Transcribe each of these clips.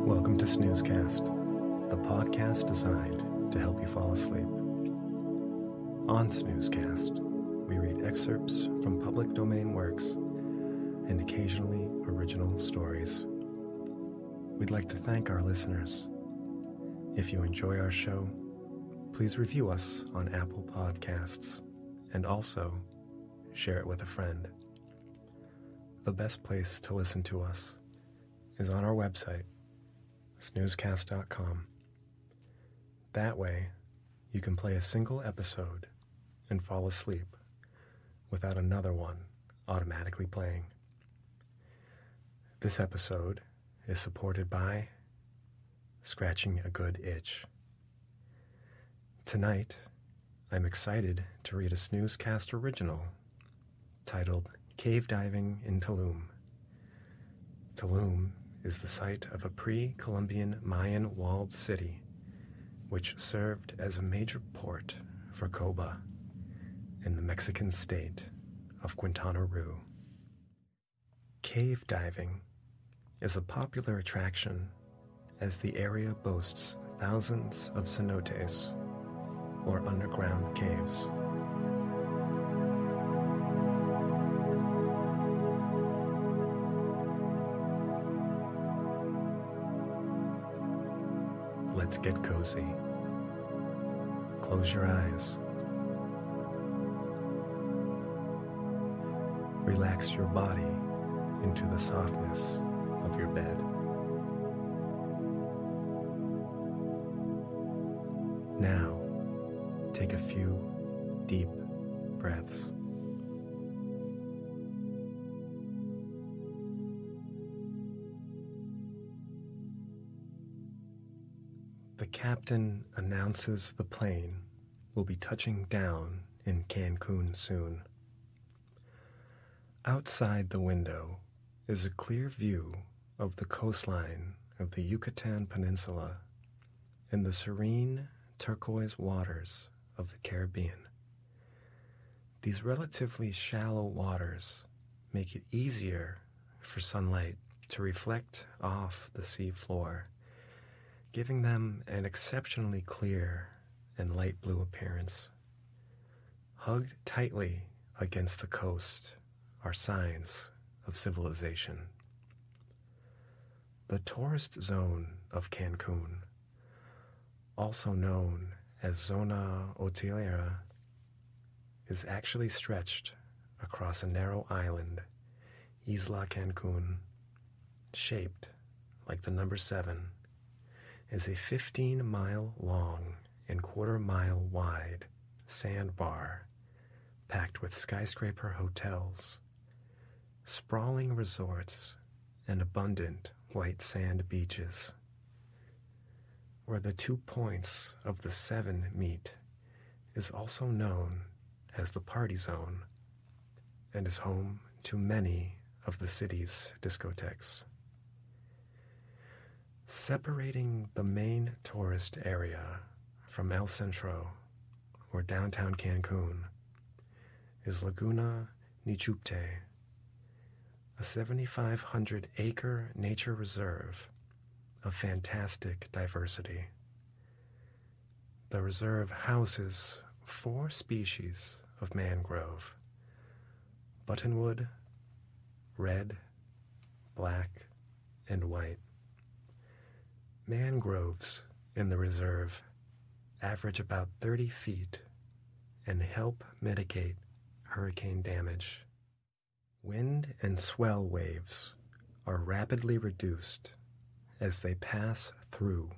Welcome to Snoozecast, the podcast designed to help you fall asleep. On Snoozecast, we read excerpts from public domain works and occasionally original stories. We'd like to thank our listeners. If you enjoy our show, please review us on Apple Podcasts and also share it with a friend. The best place to listen to us is on our website, snoozecast.com. That way, you can play a single episode and fall asleep without another one automatically playing. This episode is supported by Scratching a Good Itch. Tonight, I'm excited to read a Snoozecast original titled Cave Diving in Tulum. Tulum is the site of a pre-Columbian Mayan walled city which served as a major port for Coba in the Mexican state of Quintana Roo. Cave diving is a popular attraction as the area boasts thousands of cenotes, or underground caves. Let's get cozy. Close your eyes. Relax your body into the softness of your bed. Now, take a few deep breaths. The captain announces the plane will be touching down in Cancun soon. Outside the window is a clear view of the coastline of the Yucatan Peninsula and the serene turquoise waters of the Caribbean. These relatively shallow waters make it easier for sunlight to reflect off the sea floor, giving them an exceptionally clear and light blue appearance. Hugged tightly against the coast are signs of civilization. The tourist zone of Cancun, also known as Zona Hotelera, is actually stretched across a narrow island, Isla Cancun, shaped like the number 7, is a 15-mile long and quarter-mile wide sandbar packed with skyscraper hotels, sprawling resorts, and abundant white sand beaches. Where the 2 points of the 7 meet is also known as the Party Zone and is home to many of the city's discotheques. Separating the main tourist area from El Centro, or downtown Cancun, is Laguna Nichupte, a 7,500-acre nature reserve of fantastic diversity. The reserve houses 4 species of mangrove: buttonwood, red, black, and white. Mangroves in the reserve average about 30 feet and help mitigate hurricane damage. Wind and swell waves are rapidly reduced as they pass through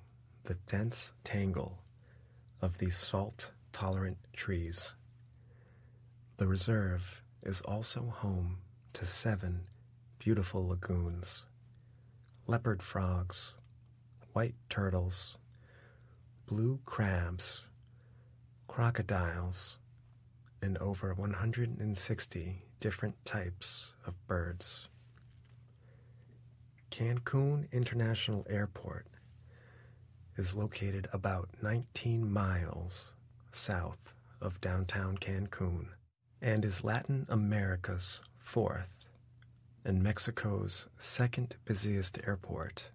the dense tangle of these salt-tolerant trees. The reserve is also home to 7 beautiful lagoons, leopard frogs, white turtles, blue crabs, crocodiles, and over 160 different types of birds. Cancun International Airport is located about 19 miles south of downtown Cancun and is Latin America's 4th and Mexico's 2nd busiest airport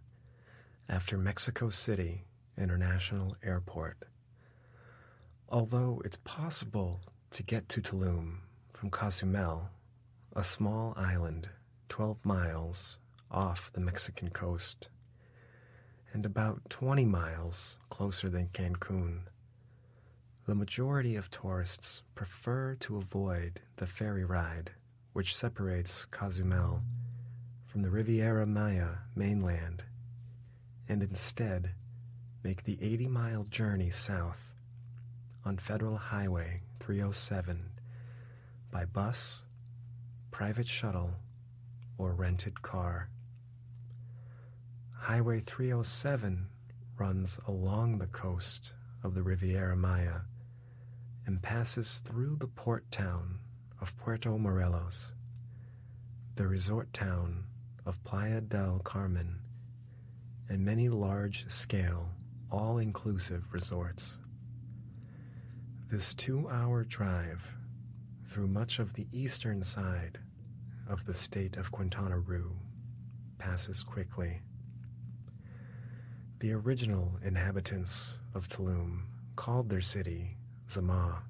after Mexico City International Airport. Although it's possible to get to Tulum from Cozumel, a small island 12 miles off the Mexican coast, and about 20 miles closer than Cancun, the majority of tourists prefer to avoid the ferry ride which separates Cozumel from the Riviera Maya mainland, and instead make the 80-mile journey south on Federal Highway 307 by bus, private shuttle, or rented car. Highway 307 runs along the coast of the Riviera Maya and passes through the port town of Puerto Morelos, the resort town of Playa del Carmen, and many large-scale, all-inclusive resorts. This 2-hour drive through much of the eastern side of the state of Quintana Roo passes quickly. The original inhabitants of Tulum called their city Zama,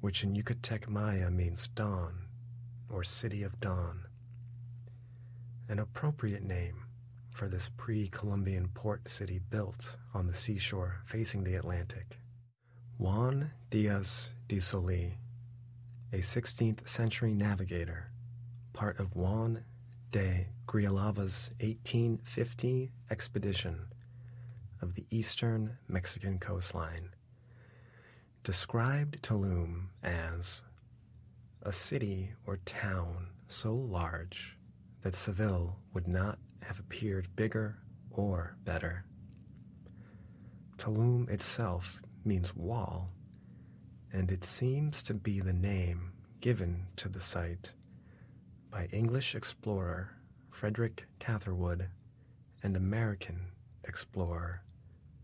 which in Yucatec Maya means dawn or city of dawn, an appropriate name for this pre-Columbian port city built on the seashore facing the Atlantic. Juan Diaz de Solís, a 16th century navigator, part of Juan de Grijalva's 1850 expedition of the eastern Mexican coastline, described Tulum as a city or town so large that Seville would not have appeared bigger or better. Tulum itself means wall, and it seems to be the name given to the site by English explorer Frederick Catherwood and American explorer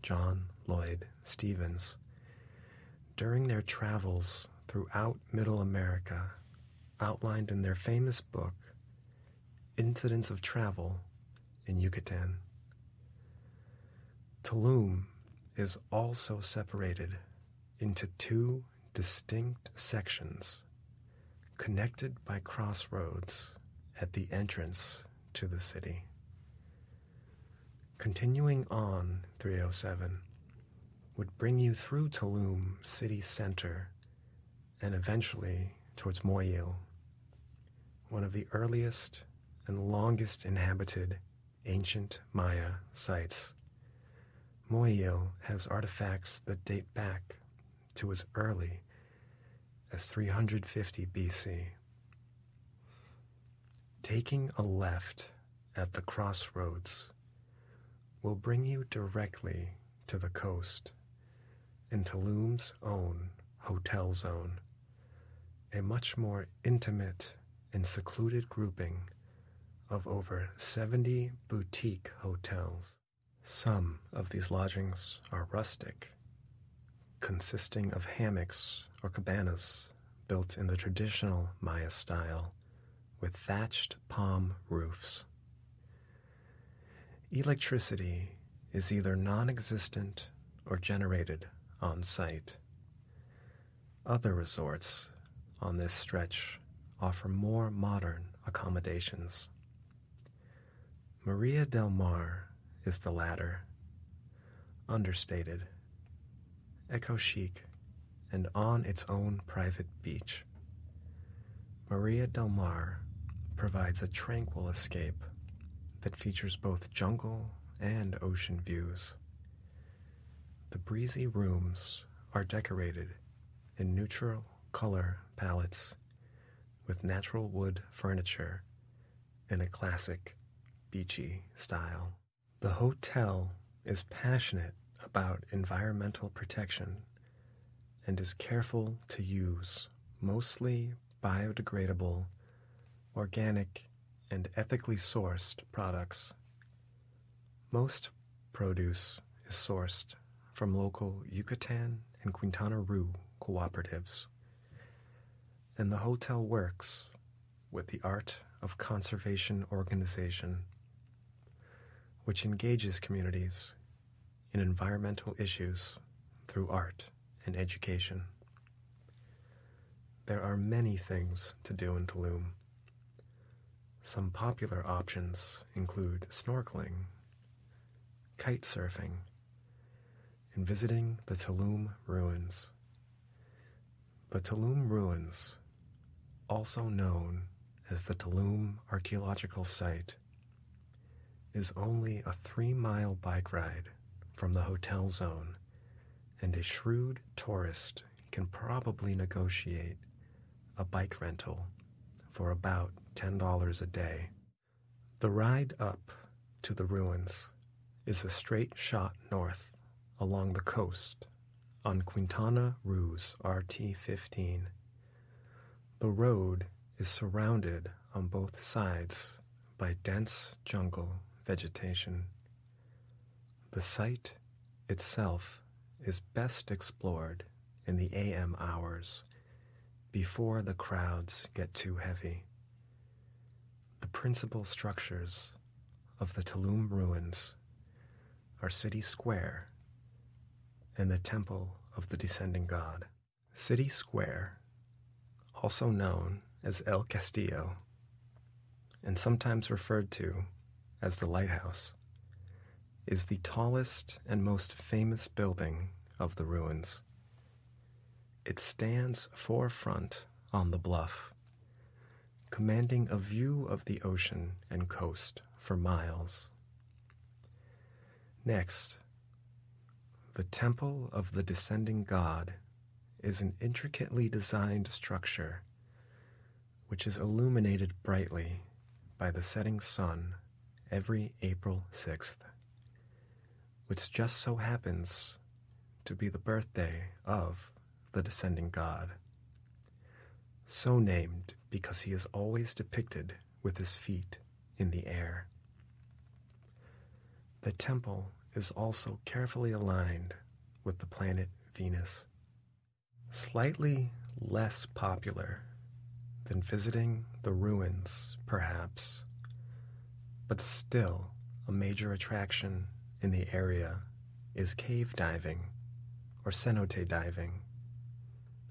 John Lloyd Stevens during their travels throughout Middle America, outlined in their famous book, Incidents of Travel in Yucatan. Tulum is also separated into 2 distinct sections, connected by crossroads at the entrance to the city. Continuing on 307 would bring you through Tulum city center and eventually towards Moyil, one of the earliest and longest inhabited ancient Maya sites. Moyil has artifacts that date back to as early as 350 BC. Taking a left at the crossroads will bring you directly to the coast in Tulum's own hotel zone, a much more intimate and secluded grouping of over 70 boutique hotels. Some of these lodgings are rustic, consisting of hammocks or cabanas built in the traditional Maya style with thatched palm roofs. Electricity is either non-existent or generated on site. Other resorts on this stretch offer more modern accommodations. Maria del Mar is the latter, understated, eco-chic, and on its own private beach. Maria del Mar provides a tranquil escape that features both jungle and ocean views. The breezy rooms are decorated in neutral color palettes with natural wood furniture in a classic beachy style. The hotel is passionate about environmental protection and is careful to use mostly biodegradable, organic, and ethically sourced products. Most produce is sourced from local Yucatan and Quintana Roo cooperatives, and the hotel works with the Art of Conservation organization, which engages communities in environmental issues through art and education. There are many things to do in Tulum. Some popular options include snorkeling, kite surfing, and visiting the Tulum ruins. The Tulum ruins, also known as the Tulum Archaeological Site, is only a 3-mile bike ride from the hotel zone, and a shrewd tourist can probably negotiate a bike rental for about $10 a day. The ride up to the ruins is a straight shot north along the coast on Quintana Roo's RT-15. The road is surrounded on both sides by dense jungle vegetation. The site itself is best explored in the AM hours before the crowds get too heavy. The principal structures of the Tulum ruins are City Square and the Temple of the Descending God. City Square, also known as El Castillo, and sometimes referred to as the Lighthouse, is the tallest and most famous building of the ruins. It stands forefront on the bluff, commanding a view of the ocean and coast for miles. Next, the Temple of the Descending God is an intricately designed structure which is illuminated brightly by the setting sun every April 6th, which just so happens to be the birthday of the Descending God, so named because he is always depicted with his feet in the air. The temple is also carefully aligned with the planet Venus. Slightly less popular than visiting the ruins, perhaps, but still a major attraction in the area is cave diving or cenote diving.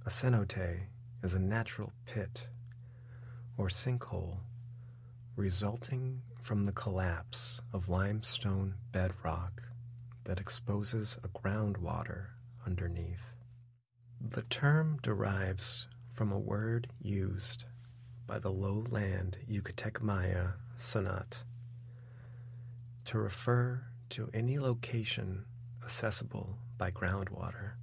A cenote is a natural pit or sinkhole resulting from the collapse of limestone bedrock that exposes a groundwater underneath. The term derives from a word used by the lowland Yucatec Maya Sonat to refer to any location accessible by groundwater.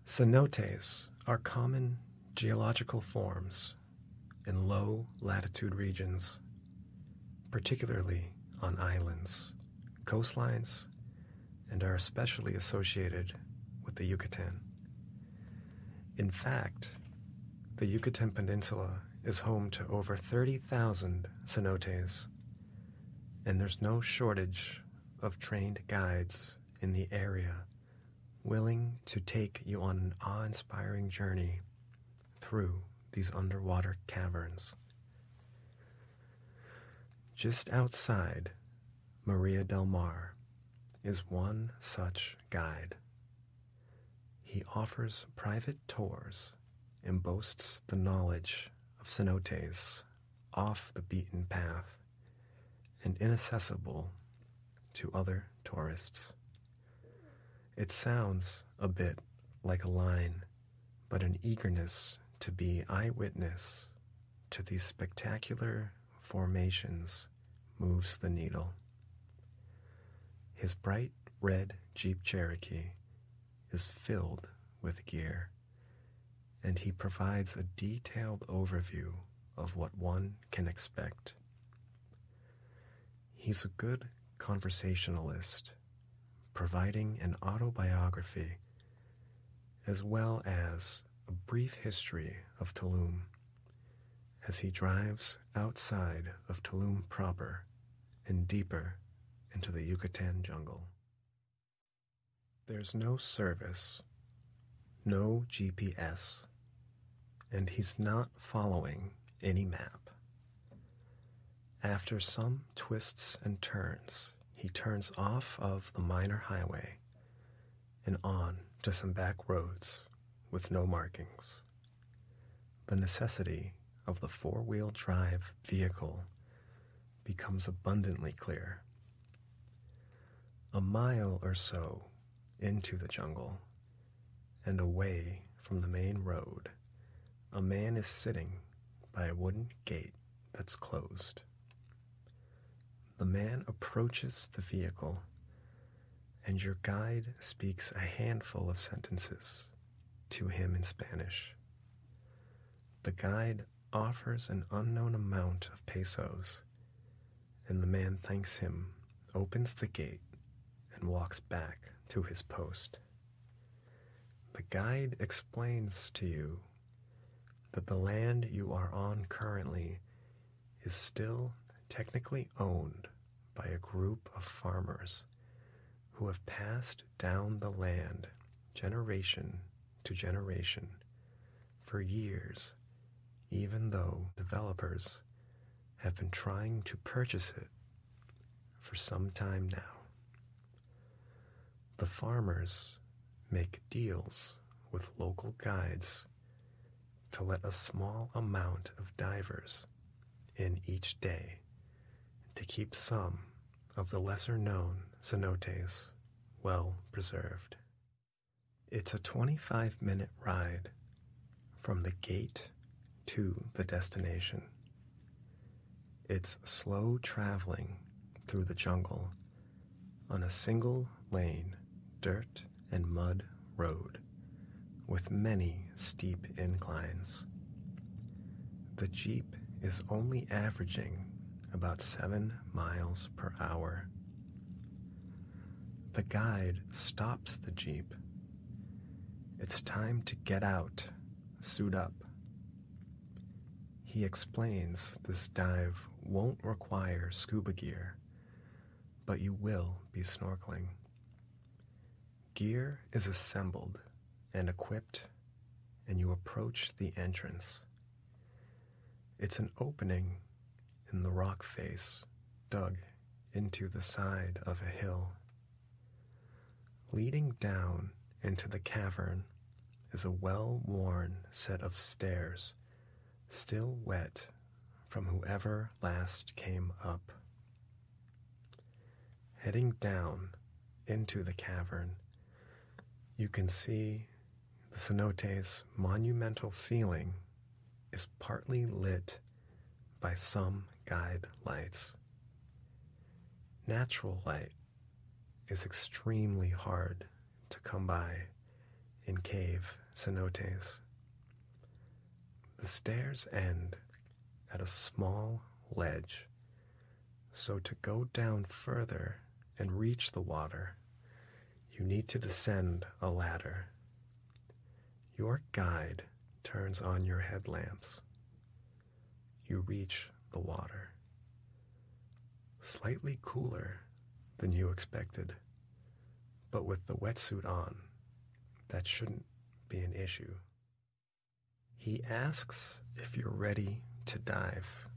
Cenotes are common geological forms in low latitude regions, particularly on islands, coastlines, and are especially associated with the Yucatan. In fact, the Yucatan Peninsula is home to over 30,000 cenotes, and there's no shortage of trained guides in the area willing to take you on an awe-inspiring journey through these underwater caverns. Just outside Maria del Mar is one such guide. He offers private tours and boasts the knowledge of cenotes off the beaten path and inaccessible to other tourists. It sounds a bit like a line, but an eagerness to be eyewitness to these spectacular formations moves the needle. His bright red Jeep Cherokee is filled with gear, and he provides a detailed overview of what one can expect. He's a good conversationalist, providing an autobiography as well as a brief history of Tulum as he drives outside of Tulum proper and deeper into the Yucatan jungle. There's no service, no GPS, and he's not following any map. After some twists and turns, he turns off of the minor highway and on to some back roads with no markings. The necessity of the four-wheel drive vehicle becomes abundantly clear. A mile or so into the jungle and away from the main road, a man is sitting by a wooden gate that's closed. The man approaches the vehicle, and your guide speaks a handful of sentences to him in Spanish. The guide offers an unknown amount of pesos, and the man thanks him, opens the gate, and walks back to his post. The guide explains to you that the land you are on currently is still technically owned by a group of farmers who have passed down the land generation to generation for years, even though developers have been trying to purchase it for some time now. The farmers make deals with local guides to let a small amount of divers in each day to keep some of the lesser-known cenotes well preserved. It's a 25-minute ride from the gate to the destination. It's slow traveling through the jungle on a single-lane dirt and mud road with many steep inclines. The Jeep is only averaging about 7 miles per hour. The guide stops the Jeep. It's time to get out, suit up. He explains this dive won't require scuba gear, but you will be snorkeling. Gear is assembled and equipped, and you approach the entrance. It's an opening in the rock face dug into the side of a hill. Leading down into the cavern is a well-worn set of stairs, still wet from whoever last came up. Heading down into the cavern, you can see the cenote's monumental ceiling is partly lit by some guide lights. Natural light is extremely hard to come by in cave cenotes. The stairs end at a small ledge, so to go down further and reach the water, you need to descend a ladder. Your guide turns on your headlamps. You reach the water. Slightly cooler than you expected, but with the wetsuit on, that shouldn't be an issue. He asks if you're ready to dive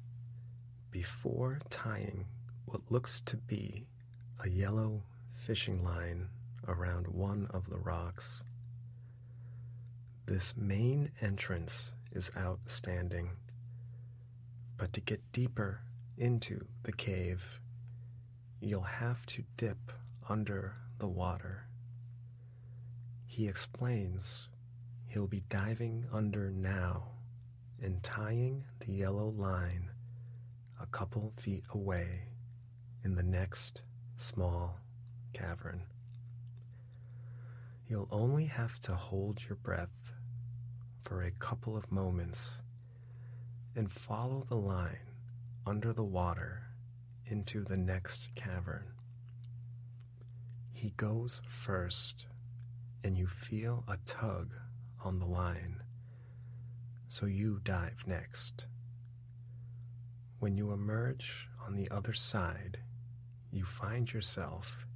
before tying what looks to be a yellow fishing line around one of the rocks. This main entrance is outstanding, but to get deeper into the cave, you'll have to dip under the water. He explains he'll be diving under now and tying the yellow line a couple feet away in the next small cavern. You'll only have to hold your breath for a couple of moments and follow the line under the water into the next cavern. He goes first, and you feel a tug on the line, so you dive next. When you emerge on the other side, you find yourself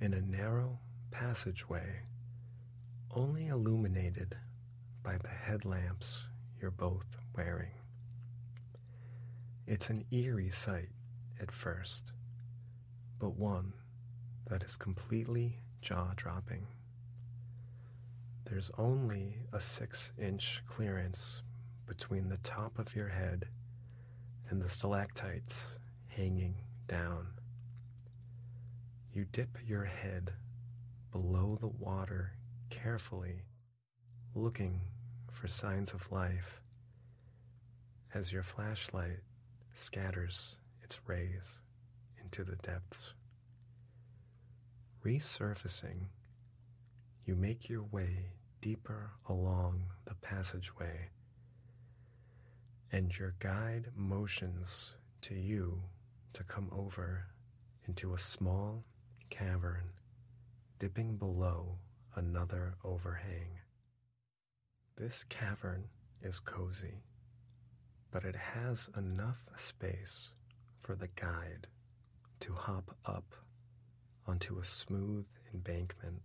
in a narrow passageway, only illuminated by the headlamps you're both wearing. It's an eerie sight at first, but one that is completely jaw-dropping. There's only a 6-inch clearance between the top of your head and the stalactites hanging down. You dip your head below the water carefully, looking for signs of life as your flashlight scatters its rays into the depths. Resurfacing, you make your way deeper along the passageway, and your guide motions to you to come over into a small cavern dipping below another overhang. This cavern is cozy, but it has enough space for the guide to hop up onto a smooth embankment.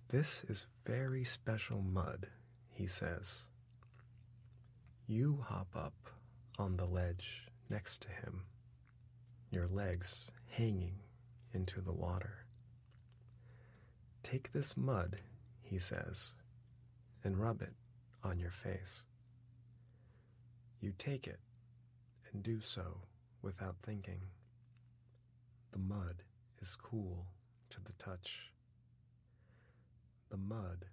This is very special mud, he says. You hop up on the ledge next to him, your legs hanging into the water. Take this mud, he says, and rub it on your face. You take it and do so without thinking. The mud is cool to the touch. The mud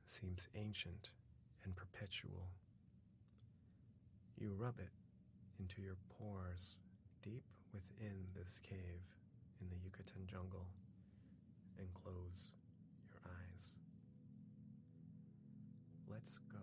seems ancient and perpetual. You rub it into your pores deep within this cave in the Yucatan jungle and close your eyes. Let's go.